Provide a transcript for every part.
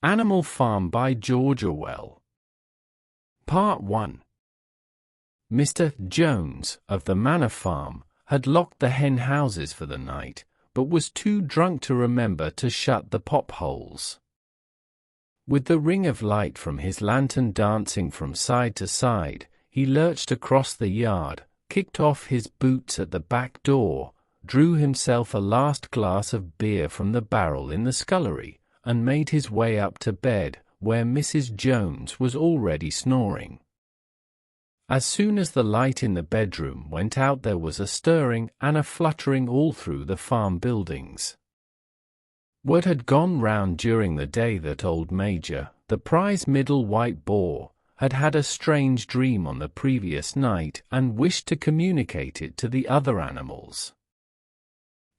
Animal Farm by George Orwell. Part 1. Mr. Jones, of the Manor Farm, had locked the hen houses for the night, but was too drunk to remember to shut the pop-holes. With the ring of light from his lantern dancing from side to side, he lurched across the yard, kicked off his boots at the back door, drew himself a last glass of beer from the barrel in the scullery, and made his way up to bed, where Mrs. Jones was already snoring. As soon as the light in the bedroom went out, there was a stirring and a fluttering all through the farm buildings. Word had gone round during the day that old Major, the prize middle white boar, had had a strange dream on the previous night and wished to communicate it to the other animals.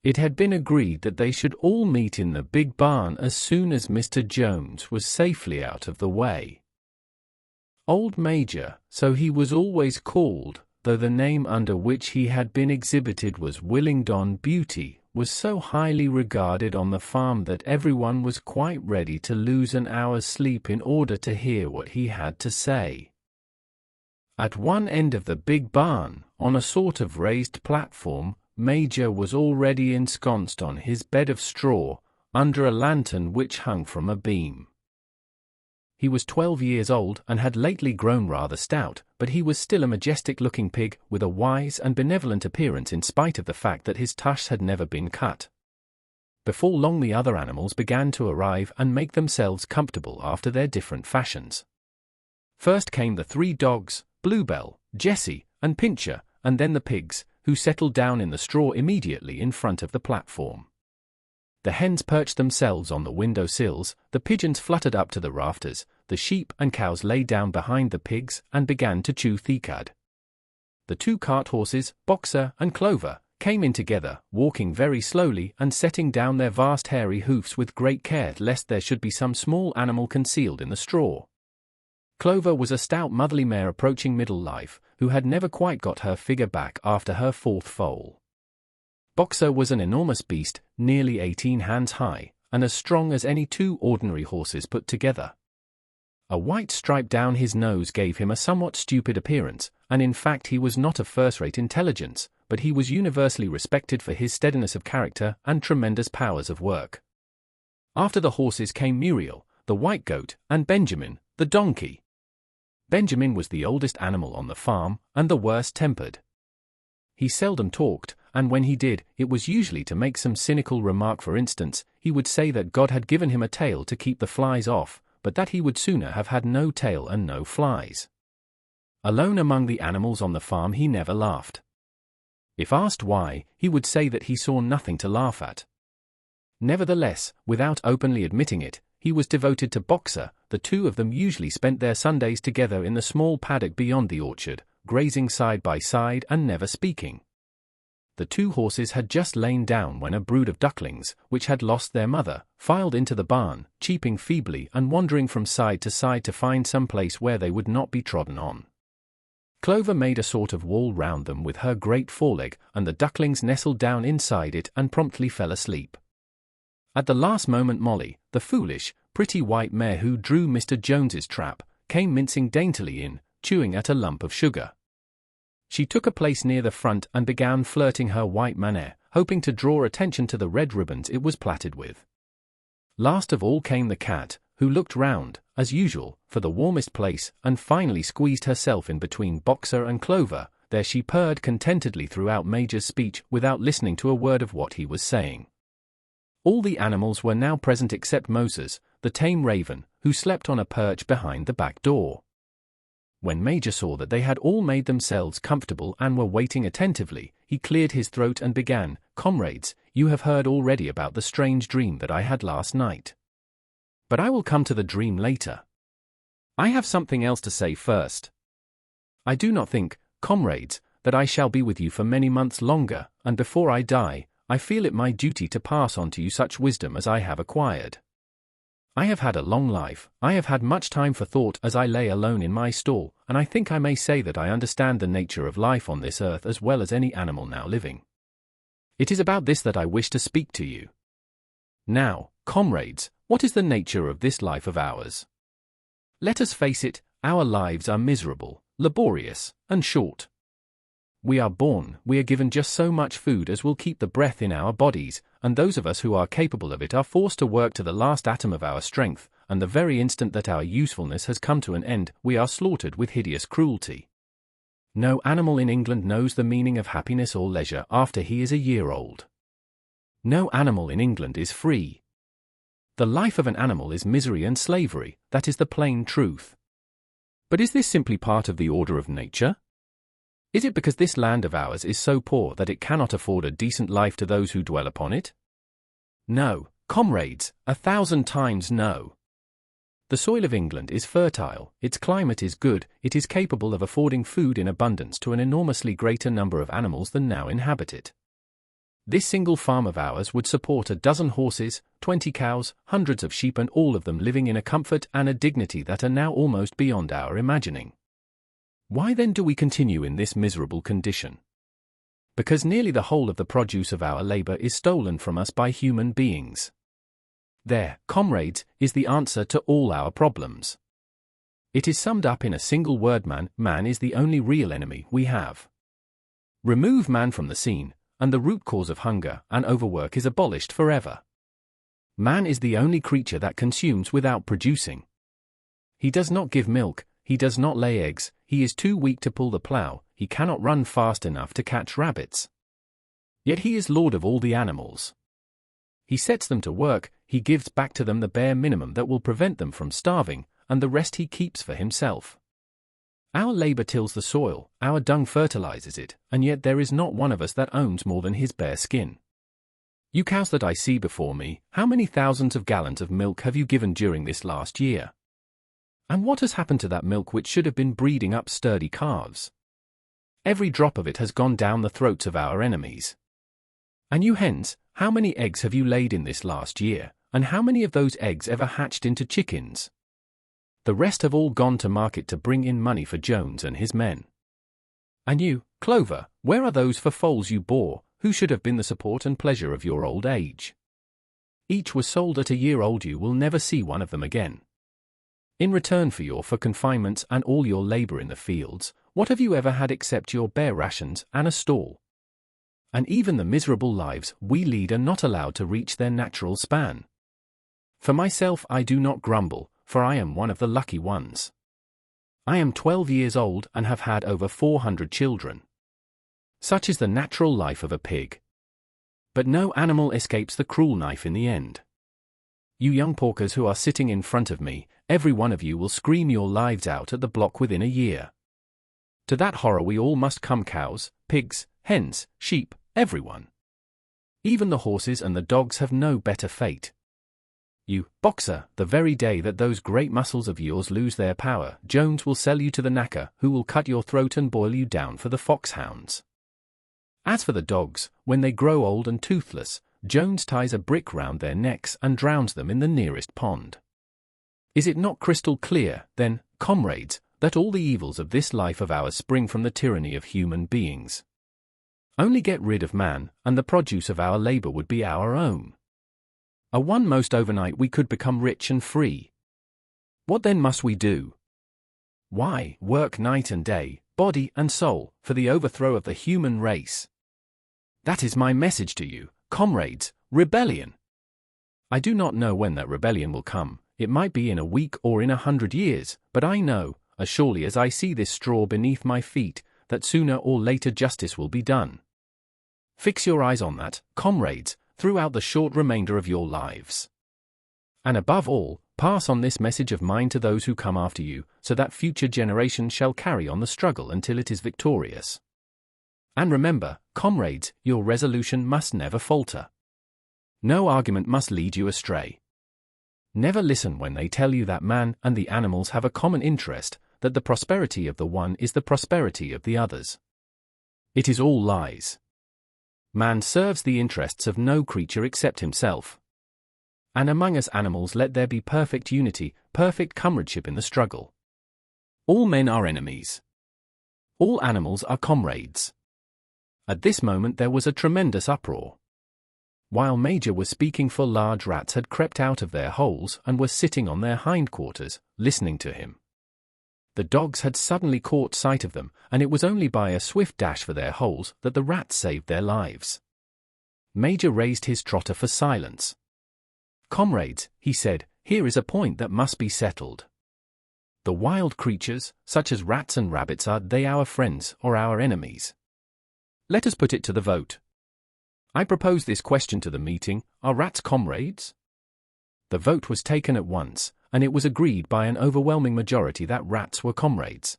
It had been agreed that they should all meet in the big barn as soon as Mr. Jones was safely out of the way. Old Major, so he was always called, though the name under which he had been exhibited was Willingdon Beauty, was so highly regarded on the farm that everyone was quite ready to lose an hour's sleep in order to hear what he had to say. At one end of the big barn, on a sort of raised platform, Major was already ensconced on his bed of straw, under a lantern which hung from a beam. He was 12 years old and had lately grown rather stout, but he was still a majestic-looking pig, with a wise and benevolent appearance in spite of the fact that his tusks had never been cut. Before long the other animals began to arrive and make themselves comfortable after their different fashions. First came the 3 dogs, Bluebell, Jessie, and Pincher, and then the pigs, who settled down in the straw immediately in front of the platform. The hens perched themselves on the window sills, the pigeons fluttered up to the rafters, the sheep and cows lay down behind the pigs and began to chew thicad. The 2 cart horses, Boxer and Clover, came in together, walking very slowly and setting down their vast hairy hoofs with great care lest there should be some small animal concealed in the straw. Clover was a stout motherly mare approaching middle life, who had never quite got her figure back after her 4th foal. Boxer was an enormous beast, nearly 18 hands high, and as strong as any 2 ordinary horses put together. A white stripe down his nose gave him a somewhat stupid appearance, and in fact he was not of first-rate intelligence, but he was universally respected for his steadiness of character and tremendous powers of work. After the horses came Muriel, the white goat, and Benjamin, the donkey. Benjamin was the oldest animal on the farm, and the worst-tempered. He seldom talked, and when he did, it was usually to make some cynical remark. For instance, he would say that God had given him a tail to keep the flies off, but that he would sooner have had no tail and no flies. Alone among the animals on the farm he never laughed. If asked why, he would say that he saw nothing to laugh at. Nevertheless, without openly admitting it, he was devoted to Boxer. The 2 of them usually spent their Sundays together in the small paddock beyond the orchard, grazing side by side and never speaking. The 2 horses had just lain down when a brood of ducklings, which had lost their mother, filed into the barn, cheeping feebly and wandering from side to side to find some place where they would not be trodden on. Clover made a sort of wall round them with her great foreleg, and the ducklings nestled down inside it and promptly fell asleep. At the last moment Molly, the foolish, pretty white mare who drew Mr. Jones's trap, came mincing daintily in, chewing at a lump of sugar. She took a place near the front and began flirting her white manner, hoping to draw attention to the red ribbons it was plaited with. Last of all came the cat, who looked round, as usual, for the warmest place, and finally squeezed herself in between Boxer and Clover. There she purred contentedly throughout Major's speech without listening to a word of what he was saying. All the animals were now present except Moses, the tame raven, who slept on a perch behind the back door. When Major saw that they had all made themselves comfortable and were waiting attentively, he cleared his throat and began, "Comrades, you have heard already about the strange dream that I had last night. But I will come to the dream later. I have something else to say first. I do not think, comrades, that I shall be with you for many months longer, and before I die, I feel it my duty to pass on to you such wisdom as I have acquired. I have had a long life, I have had much time for thought as I lay alone in my stall, and I think I may say that I understand the nature of life on this earth as well as any animal now living. It is about this that I wish to speak to you. Now, comrades, what is the nature of this life of ours? Let us face it, our lives are miserable, laborious, and short. We are born, we are given just so much food as will keep the breath in our bodies, and those of us who are capable of it are forced to work to the last atom of our strength, and the very instant that our usefulness has come to an end, we are slaughtered with hideous cruelty. No animal in England knows the meaning of happiness or leisure after he is a year old. No animal in England is free. The life of an animal is misery and slavery, that is the plain truth. But is this simply part of the order of nature? Is it because this land of ours is so poor that it cannot afford a decent life to those who dwell upon it? No, comrades, 1,000 times no. The soil of England is fertile, its climate is good, it is capable of affording food in abundance to an enormously greater number of animals than now inhabit it. This single farm of ours would support a dozen horses, 20 cows, hundreds of sheep, and all of them living in a comfort and a dignity that are now almost beyond our imagining. Why then do we continue in this miserable condition? Because nearly the whole of the produce of our labor is stolen from us by human beings. There, comrades, is the answer to all our problems. It is summed up in a single word: man. Man is the only real enemy we have. Remove man from the scene, and the root cause of hunger and overwork is abolished forever. Man is the only creature that consumes without producing. He does not give milk, he does not lay eggs, he is too weak to pull the plough, he cannot run fast enough to catch rabbits. Yet he is lord of all the animals. He sets them to work, he gives back to them the bare minimum that will prevent them from starving, and the rest he keeps for himself. Our labor tills the soil, our dung fertilizes it, and yet there is not one of us that owns more than his bare skin. You cows that I see before me, how many thousands of gallons of milk have you given during this last year? And what has happened to that milk which should have been breeding up sturdy calves? Every drop of it has gone down the throats of our enemies. And you hens, how many eggs have you laid in this last year, and how many of those eggs ever hatched into chickens? The rest have all gone to market to bring in money for Jones and his men. And you, Clover, where are those for foals you bore, who should have been the support and pleasure of your old age? Each was sold at a year old. You will never see one of them again. In return for your confinements and all your labor in the fields, what have you ever had except your bare rations and a stall? And even the miserable lives we lead are not allowed to reach their natural span. For myself, I do not grumble, for I am one of the lucky ones. I am 12 years old and have had over 400 children. Such is the natural life of a pig. But no animal escapes the cruel knife in the end. You young porkers who are sitting in front of me, every one of you will scream your lives out at the block within a year. To that horror we all must come: cows, pigs, hens, sheep, everyone. Even the horses and the dogs have no better fate. You, boxer, the very day that those great muscles of yours lose their power, Jones will sell you to the knacker, who will cut your throat and boil you down for the foxhounds. As for the dogs, when they grow old and toothless, Jones ties a brick round their necks and drowns them in the nearest pond. Is it not crystal clear, then, comrades, that all the evils of this life of ours spring from the tyranny of human beings? Only get rid of man, and the produce of our labor would be our own. Most overnight we could become rich and free. What then must we do? Why, work night and day, body and soul, for the overthrow of the human race. That is my message to you, comrades: rebellion. I do not know when that rebellion will come. It might be in a week or in 100 years, but I know, as surely as I see this straw beneath my feet, that sooner or later justice will be done. Fix your eyes on that, comrades, throughout the short remainder of your lives. And above all, pass on this message of mine to those who come after you, so that future generations shall carry on the struggle until it is victorious. And remember, comrades, your resolution must never falter. No argument must lead you astray. Never listen when they tell you that man and the animals have a common interest, that the prosperity of the one is the prosperity of the others. It is all lies. Man serves the interests of no creature except himself. And among us animals let there be perfect unity, perfect comradeship in the struggle. All men are enemies. All animals are comrades. At this moment there was a tremendous uproar. While Major was speaking, 4 large rats had crept out of their holes and were sitting on their hindquarters, listening to him. The dogs had suddenly caught sight of them, and it was only by a swift dash for their holes that the rats saved their lives. Major raised his trotter for silence. "Comrades," he said, "here is a point that must be settled. The wild creatures, such as rats and rabbits, are they our friends or our enemies? Let us put it to the vote. I propose this question to the meeting: are rats comrades?" The vote was taken at once, and it was agreed by an overwhelming majority that rats were comrades.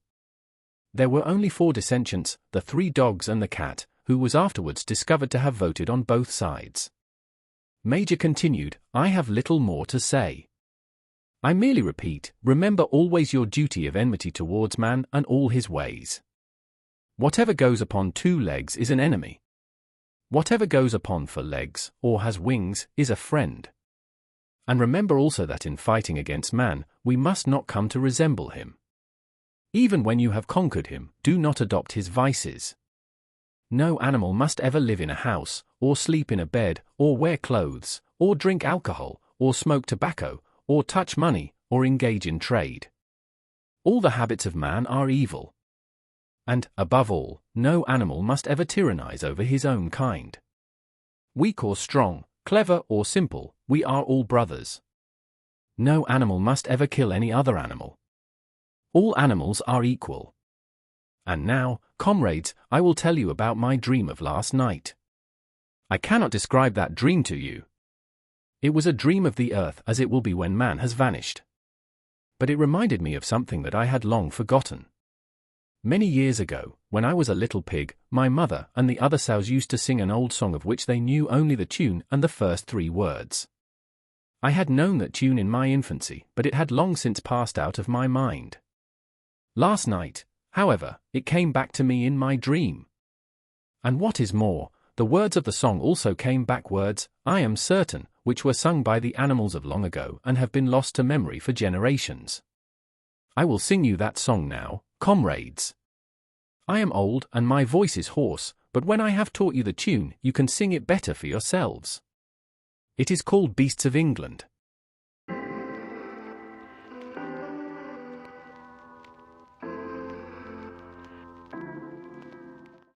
There were only 4 dissentients, the 3 dogs and the cat, who was afterwards discovered to have voted on both sides. Major continued, "I have little more to say. I merely repeat, remember always your duty of enmity towards man and all his ways. Whatever goes upon 2 legs is an enemy. Whatever goes upon 4 legs, or has wings, is a friend. And remember also that in fighting against man, we must not come to resemble him. Even when you have conquered him, do not adopt his vices. No animal must ever live in a house, or sleep in a bed, or wear clothes, or drink alcohol, or smoke tobacco, or touch money, or engage in trade. All the habits of man are evil. And, above all, no animal must ever tyrannize over his own kind. Weak or strong, clever or simple, we are all brothers. No animal must ever kill any other animal. All animals are equal. And now, comrades, I will tell you about my dream of last night. I cannot describe that dream to you. It was a dream of the earth as it will be when man has vanished. But it reminded me of something that I had long forgotten. Many years ago, when I was a little pig, my mother and the other sows used to sing an old song of which they knew only the tune and the first 3 words. I had known that tune in my infancy, but it had long since passed out of my mind. Last night, however, it came back to me in my dream. And what is more, the words of the song also came back, words, I am certain, which were sung by the animals of long ago and have been lost to memory for generations. I will sing you that song now, comrades. I am old and my voice is hoarse, but when I have taught you the tune, you can sing it better for yourselves. It is called Beasts of England.